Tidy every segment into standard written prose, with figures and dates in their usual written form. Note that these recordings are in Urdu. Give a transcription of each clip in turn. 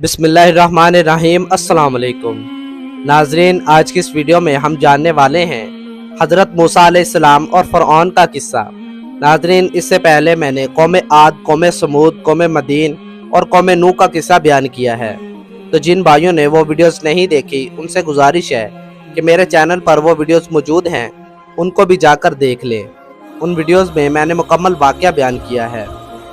بسم اللہ الرحمن الرحیم۔ السلام علیکم ناظرین، آج کی اس ویڈیو میں ہم جاننے والے ہیں حضرت موسیٰ علیہ السلام اور فرعون کا قصہ۔ ناظرین، اس سے پہلے میں نے قوم عاد، قوم سمود، قوم مدین اور قوم نوح کا قصہ بیان کیا ہے، تو جن بھائیوں نے وہ ویڈیوز نہیں دیکھی ان سے گزارش ہے کہ میرے چینل پر وہ ویڈیوز موجود ہیں، ان کو بھی جا کر دیکھ لیں۔ ان ویڈیوز میں نے مکمل واقعہ بیان کیا ہے۔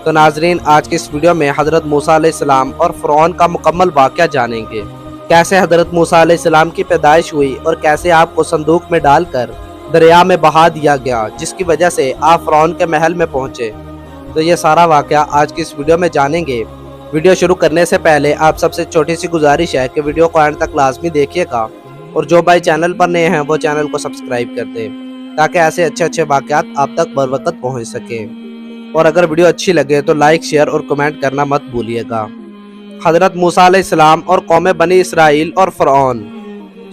تو ناظرین، آج کی اس ویڈیو میں حضرت موسیٰ علیہ السلام اور فرعون کا مکمل واقعہ جانیں گے۔ کیسے حضرت موسیٰ علیہ السلام کی پیدائش ہوئی اور کیسے آپ کو صندوق میں ڈال کر دریا میں بہا دیا گیا، جس کی وجہ سے آپ فرعون کے محل میں پہنچے۔ تو یہ سارا واقعہ آج کی اس ویڈیو میں جانیں گے۔ ویڈیو شروع کرنے سے پہلے آپ سب سے چھوٹی سی گزارش ہے کہ ویڈیو کو اینڈ تک لازمی دیکھیے گا، اور جو بھائی چینل پر نئے ہیں وہ چینل کو سبسکرائب کر دیں تاکہ ایسے اچھے واقعات آپ تک بر وقت پہنچ سکیں۔ اور اگر ویڈیو اچھی لگے تو لائک، شیئر اور کمنٹ کرنا مت بھولیے گا۔ حضرت موسیٰ علیہ السلام اور قوم بنی اسرائیل اور فرعون۔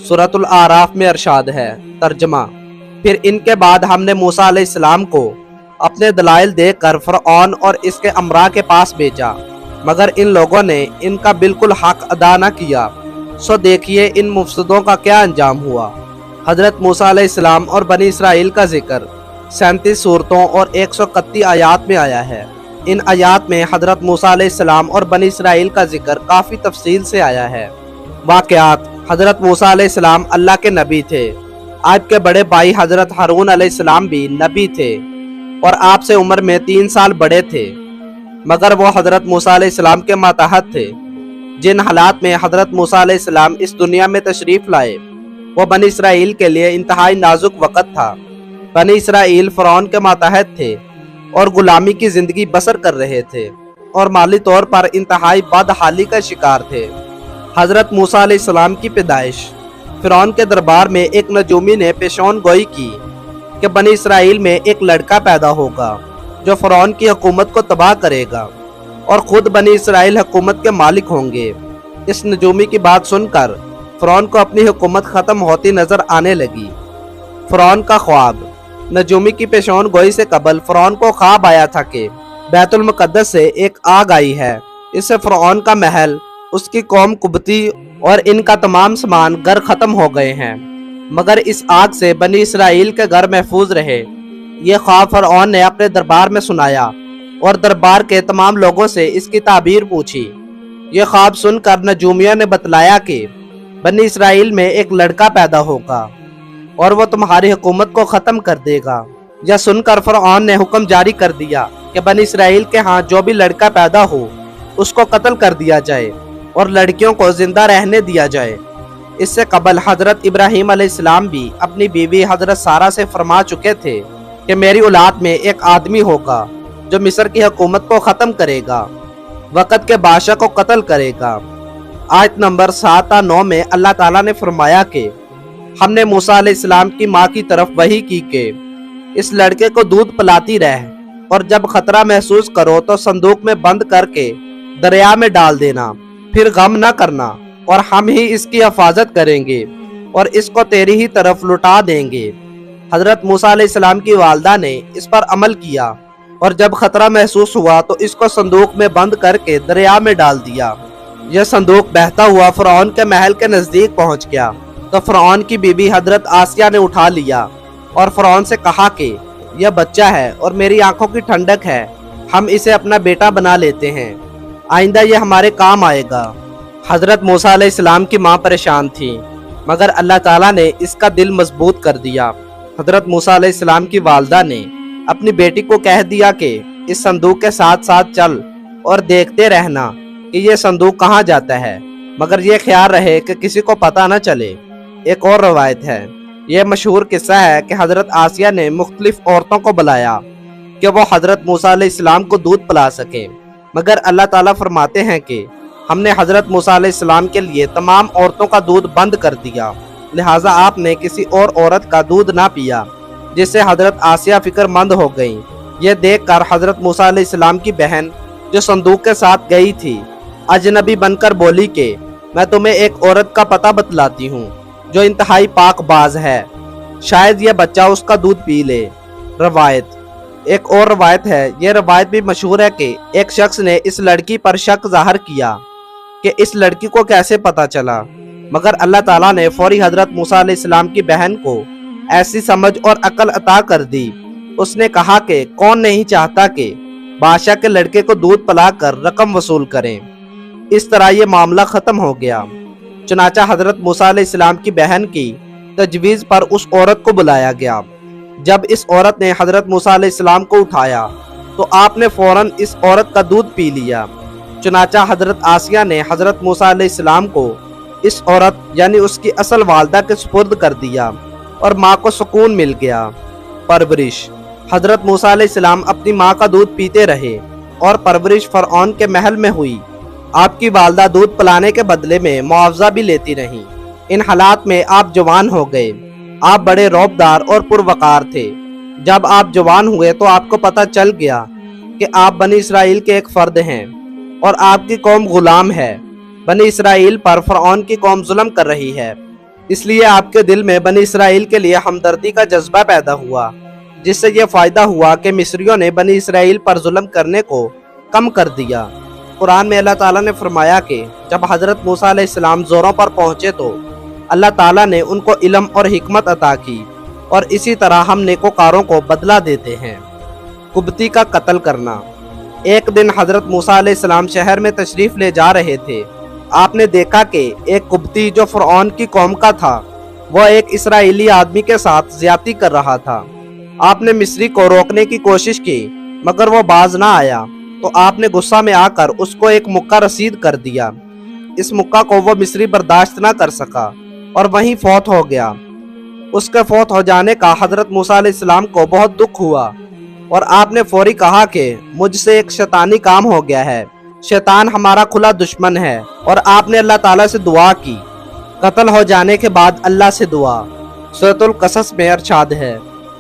سورۃ الاعراف میں ارشاد ہے، ترجمہ: پھر ان کے بعد ہم نے موسیٰ علیہ السلام کو اپنے دلائل دے کر فرعون اور اس کے امراء کے پاس بھیجا، مگر ان لوگوں نے ان کا بالکل حق ادا نہ کیا، سو دیکھیے ان مفسدوں کا کیا انجام ہوا۔ حضرت موسیٰ علیہ السلام اور بنی اسرائیل کا ذکر 37 سورتوں اور 131 آیات میں آیا ہے۔ ان آیات میں حضرت موسیٰ علیہ السلام اور بنی اسرائیل کا ذکر کافی تفصیل سے آیا ہے۔ واقعات: حضرت موسیٰ علیہ السلام اللہ کے نبی تھے۔ آپ کے بڑے بھائی حضرت ہارون علیہ السلام بھی نبی تھے اور آپ سے عمر میں 3 سال بڑے تھے، مگر وہ حضرت موسیٰ علیہ السلام کے ماتحت تھے۔ جن حالات میں حضرت موسیٰ علیہ السلام اس دنیا میں تشریف لائے وہ بنی اسرائیل کے لیے انتہائی نازک وقت تھا۔ بنی اسرائیل فرعون کے ماتحت تھے اور غلامی کی زندگی بسر کر رہے تھے اور مالی طور پر انتہائی بدحالی کا شکار تھے۔ حضرت موسیٰ علیہ السلام کی پیدائش: فرعون کے دربار میں ایک نجومی نے پیشون گوئی کی کہ بنی اسرائیل میں ایک لڑکا پیدا ہوگا جو فرعون کی حکومت کو تباہ کرے گا اور خود بنی اسرائیل حکومت کے مالک ہوں گے۔ اس نجومی کی بات سن کر فرعون کو اپنی حکومت ختم ہوتی نظر آنے لگی۔ فرعون کا خواب: نجومی کی پیشون گوئی سے قبل فرعون کو خواب آیا تھا کہ بیت المقدس سے ایک آگ آئی ہے، اس سے فرعون کا محل، اس کی قوم قبطی اور ان کا تمام سامان گھر ختم ہو گئے ہیں، مگر اس آگ سے بنی اسرائیل کے گھر محفوظ رہے۔ یہ خواب فرعون نے اپنے دربار میں سنایا اور دربار کے تمام لوگوں سے اس کی تعبیر پوچھی۔ یہ خواب سن کر نجومیوں نے بتلایا کہ بنی اسرائیل میں ایک لڑکا پیدا ہوگا اور وہ تمہاری حکومت کو ختم کر دے گا۔ یہ سن کر فرعون نے حکم جاری کر دیا کہ بنی اسرائیل کے ہاں جو بھی لڑکا پیدا ہو اس کو قتل کر دیا جائے اور لڑکیوں کو زندہ رہنے دیا جائے۔ اس سے قبل حضرت ابراہیم علیہ السلام بھی اپنی بیوی حضرت سارہ سے فرما چکے تھے کہ میری اولاد میں ایک آدمی ہوگا جو مصر کی حکومت کو ختم کرے گا، وقت کے بادشاہ کو قتل کرے گا۔ آیت نمبر 7 تا 9 میں اللہ تعالیٰ نے فرمایا کہ ہم نے موسیٰ علیہ السلام کی ماں کی طرف وحی کی کہ اس لڑکے کو دودھ پلاتی رہ، اور جب خطرہ محسوس کرو تو صندوق میں بند کر کے دریا میں ڈال دینا، پھر غم نہ کرنا، اور ہم ہی اس کی حفاظت کریں گے اور اس کو تیری ہی طرف لوٹا دیں گے۔ حضرت موسیٰ علیہ السلام کی والدہ نے اس پر عمل کیا اور جب خطرہ محسوس ہوا تو اس کو صندوق میں بند کر کے دریا میں ڈال دیا۔ یہ صندوق بہتا ہوا فرعون کے محل کے نزدیک پہنچ گیا تو فرعون کی بیوی حضرت آسیہ نے اٹھا لیا اور فرعون سے کہا کہ یہ بچہ ہے اور میری آنکھوں کی ٹھنڈک ہے، ہم اسے اپنا بیٹا بنا لیتے ہیں، آئندہ یہ ہمارے کام آئے گا۔ حضرت موسیٰ علیہ السلام کی ماں پریشان تھی، مگر اللہ تعالیٰ نے اس کا دل مضبوط کر دیا۔ حضرت موسیٰ علیہ السلام کی والدہ نے اپنی بیٹی کو کہہ دیا کہ اس صندوق کے ساتھ ساتھ چل اور دیکھتے رہنا کہ یہ صندوق کہاں جاتا ہے، مگر یہ خیال رہے کہ کسی کو پتہ نہ چلے۔ ایک اور روایت ہے، یہ مشہور قصہ ہے کہ حضرت آسیہ نے مختلف عورتوں کو بلایا کہ وہ حضرت موسیٰ علیہ السلام کو دودھ پلا سکیں، مگر اللہ تعالیٰ فرماتے ہیں کہ ہم نے حضرت موسیٰ علیہ السلام کے لیے تمام عورتوں کا دودھ بند کر دیا، لہٰذا آپ نے کسی اور عورت کا دودھ نہ پیا، جس سے حضرت آسیہ فکر مند ہو گئیں۔ یہ دیکھ کر حضرت موسیٰ علیہ السلام کی بہن جو صندوق کے ساتھ گئی تھی اجنبی بن کر بولی کہ میں تمہیں ایک عورت کا پتہ بتلاتی ہوں جو انتہائی پاک باز ہے، شاید یہ بچہ اس کا دودھ پی لے۔ روایت: ایک اور روایت ہے، یہ روایت بھی مشہور ہے کہ ایک شخص نے اس لڑکی پر شک ظاہر کیا کہ اس لڑکی کو کیسے پتا چلا، مگر اللہ تعالیٰ نے فوری حضرت موسیٰ علیہ السلام کی بہن کو ایسی سمجھ اور عقل عطا کر دی۔ اس نے کہا کہ کون نہیں چاہتا کہ بادشاہ کے لڑکے کو دودھ پلا کر رقم وصول کریں۔ اس طرح یہ معاملہ ختم ہو گیا۔ چنانچہ حضرت موسیٰ علیہ السلام کی بہن کی تجویز پر اس عورت کو بلایا گیا۔ جب اس عورت نے حضرت موسیٰ علیہ السلام کو اٹھایا تو آپ نے فوراً اس عورت کا دودھ پی لیا۔ چنانچہ حضرت آسیہ نے حضرت موسیٰ علیہ السلام کو اس عورت یعنی اس کی اصل والدہ کے سپرد کر دیا اور ماں کو سکون مل گیا۔ پرورش: حضرت موسیٰ علیہ السلام اپنی ماں کا دودھ پیتے رہے اور پرورش فرعون کے محل میں ہوئی۔ آپ کی والدہ دودھ پلانے کے بدلے میں معاوضہ بھی لیتی رہیں۔ ان حالات میں آپ جوان ہو گئے۔ آپ بڑے رعبدار اور پروقار تھے۔ جب آپ جوان ہوئے تو آپ کو پتہ چل گیا کہ آپ بنی اسرائیل کے ایک فرد ہیں اور آپ کی قوم غلام ہے۔ بنی اسرائیل پر فرعون کی قوم ظلم کر رہی ہے، اس لیے آپ کے دل میں بنی اسرائیل کے لیے ہمدردی کا جذبہ پیدا ہوا، جس سے یہ فائدہ ہوا کہ مصریوں نے بنی اسرائیل پر ظلم کرنے کو کم کر دیا۔ قرآن میں اللہ تعالیٰ نے فرمایا کہ جب حضرت موسیٰ علیہ السلام زوروں پر پہنچے تو اللہ تعالیٰ نے ان کو علم اور حکمت عطا کی، اور اسی طرح ہم نیکوکاروں کو بدلہ دیتے ہیں۔ قبطی کا قتل کرنا۔ ایک دن حضرت موسیٰ علیہ السلام شہر میں تشریف لے جا رہے تھے۔ آپ نے دیکھا کہ ایک قبطی جو فرعون کی قوم کا تھا وہ ایک اسرائیلی آدمی کے ساتھ زیادتی کر رہا تھا۔ آپ نے مصری کو روکنے کی کوشش کی مگر وہ باز نہ آیا تو آپ نے غصہ میں آ کر اس کو ایک مکہ رسید کر دیا۔ اس مکہ کو وہ مصری برداشت نہ کر سکا اور وہیں فوت ہو گیا۔ اس کے فوت ہو جانے کا حضرت موسیٰ علیہ السلام کو بہت دکھ ہوا اور آپ نے فوری کہا کہ مجھ سے ایک شیطانی کام ہو گیا ہے، شیطان ہمارا کھلا دشمن ہے، اور آپ نے اللہ تعالیٰ سے دعا کی۔ قتل ہو جانے کے بعد اللہ سے دعا۔ سورۃ القصص میں ارشاد ہے،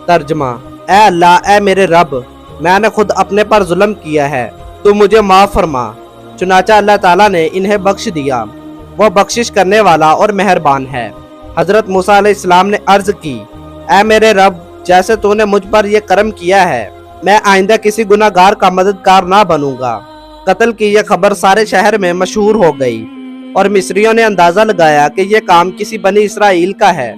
ترجمہ: اے اللہ، اے میرے رب، میں نے خود اپنے پر ظلم کیا ہے، تو مجھے معاف فرما۔ چنانچہ اللہ تعالیٰ نے انہیں بخش دیا، وہ بخشش کرنے والا اور مہربان ہے۔ حضرت موسیٰ علیہ السلام نے عرض کی، اے میرے رب، جیسے تو نے مجھ پر یہ کرم کیا ہے، میں آئندہ کسی گناہ گار کا مددگار نہ بنوں گا۔ قتل کی یہ خبر سارے شہر میں مشہور ہو گئی اور مصریوں نے اندازہ لگایا کہ یہ کام کسی بنی اسرائیل کا ہے۔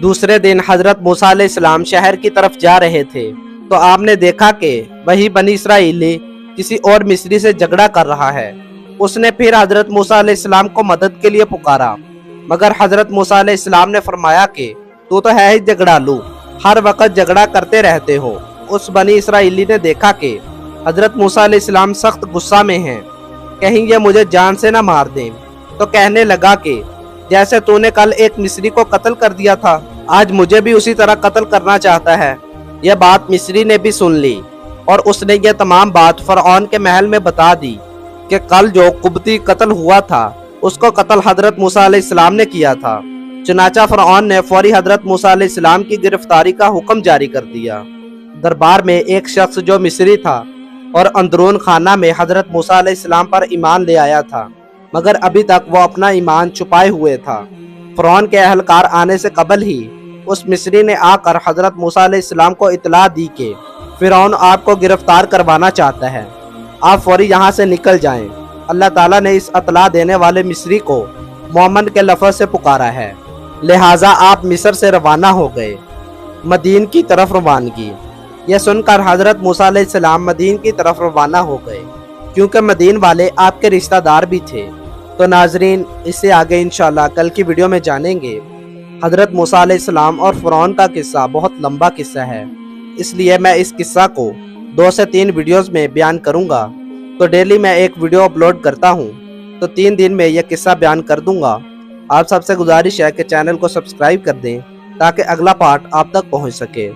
دوسرے دن حضرت موسیٰ علیہ السلام شہر کی طرف جا رہے تھے تو آپ نے دیکھا کہ وہی بنی اسرائیلی کسی اور مصری سے جھگڑا کر رہا ہے۔ اس نے پھر حضرت موسیٰ علیہ السلام کو مدد کے لیے پکارا، مگر حضرت موسیٰ علیہ السلام نے فرمایا کہ تو ہے ہی جھگڑالو، ہر وقت جھگڑا کرتے رہتے ہو۔ اس بنی اسرائیلی نے دیکھا کہ حضرت موسیٰ علیہ السلام سخت غصہ میں ہیں، کہیں یہ مجھے جان سے نہ مار دیں، تو کہنے لگا کہ جیسے تو نے کل ایک مصری کو قتل کر دیا تھا، آج مجھے بھی اسی طرح قتل کرنا چاہتا ہے۔ یہ بات مصری نے بھی سن لی اور اس نے یہ تمام بات فرعون کے محل میں بتا دی کہ کل جو قبطی قتل ہوا تھا اس کو قتل حضرت موسیٰ علیہ السلام نے کیا تھا۔ چنانچہ فرعون نے فوری حضرت موسیٰ علیہ السلام کی گرفتاری کا حکم جاری کر دیا۔ دربار میں ایک شخص جو مصری تھا اور اندرون خانہ میں حضرت موسیٰ علیہ السلام پر ایمان لے آیا تھا، مگر ابھی تک وہ اپنا ایمان چھپائے ہوئے تھا۔ فرعون کے اہلکار آنے سے قبل ہی اس مصری نے آ کر حضرت موسیٰ علیہ السلام کو اطلاع دی کہ فرعون آپ کو گرفتار کروانا چاہتا ہے، آپ فوری یہاں سے نکل جائیں۔ اللہ تعالیٰ نے اس اطلاع دینے والے مصری کو مومن کے لفظ سے پکارا ہے، لہٰذا آپ مصر سے روانہ ہو گئے۔ مدین کی طرف روانگی۔ یہ سن کر حضرت موسیٰ علیہ السلام مدین کی طرف روانہ ہو گئے، کیونکہ مدین والے آپ کے رشتہ دار بھی تھے۔ تو ناظرین، اس سے آگے انشاءاللہ کل کی ویڈیو میں جانیں گے۔ حضرت موسیٰ علیہ السلام اور فرعون کا قصہ بہت لمبا قصہ ہے، اس لیے میں اس قصہ کو 2 سے 3 ویڈیوز میں بیان کروں گا۔ تو ڈیلی میں ایک ویڈیو اپلوڈ کرتا ہوں، تو 3 دن میں یہ قصہ بیان کر دوں گا۔ آپ سب سے گزارش ہے کہ چینل کو سبسکرائب کر دیں تاکہ اگلا پارٹ آپ تک پہنچ سکے۔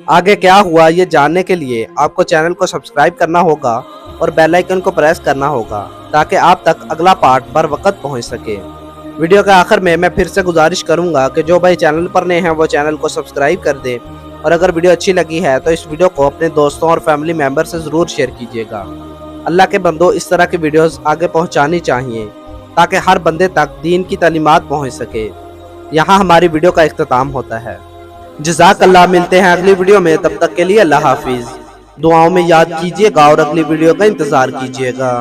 آگے کیا ہوا یہ جاننے کے لیے آپ کو چینل کو سبسکرائب کرنا ہوگا اور بیل آئیکن کو پریس کرنا ہوگا تاکہ آپ تک اگلا پارٹ بر وقت پہنچ سکے۔ ویڈیو کے آخر میں پھر سے گزارش کروں گا کہ جو بھائی چینل پر نئے ہیں وہ چینل کو سبسکرائب کر دیں، اور اگر ویڈیو اچھی لگی ہے تو اس ویڈیو کو اپنے دوستوں اور فیملی ممبر سے ضرور شیئر کیجیے گا۔ اللہ کے بندو، اس طرح کی ویڈیوز آگے پہنچانی چاہیے تاکہ ہر بندے تک دین کی تعلیمات پہنچ سکے۔ یہاں ہماری ویڈیو کا اختتام ہوتا ہے۔ جزاک اللہ، ملتے ہیں اگلی ویڈیو میں، تب تک کے لیے اللہ حافظ۔ دعاؤں میں یاد کیجیے گا اور اگلی ویڈیو کا انتظار کیجیے گا۔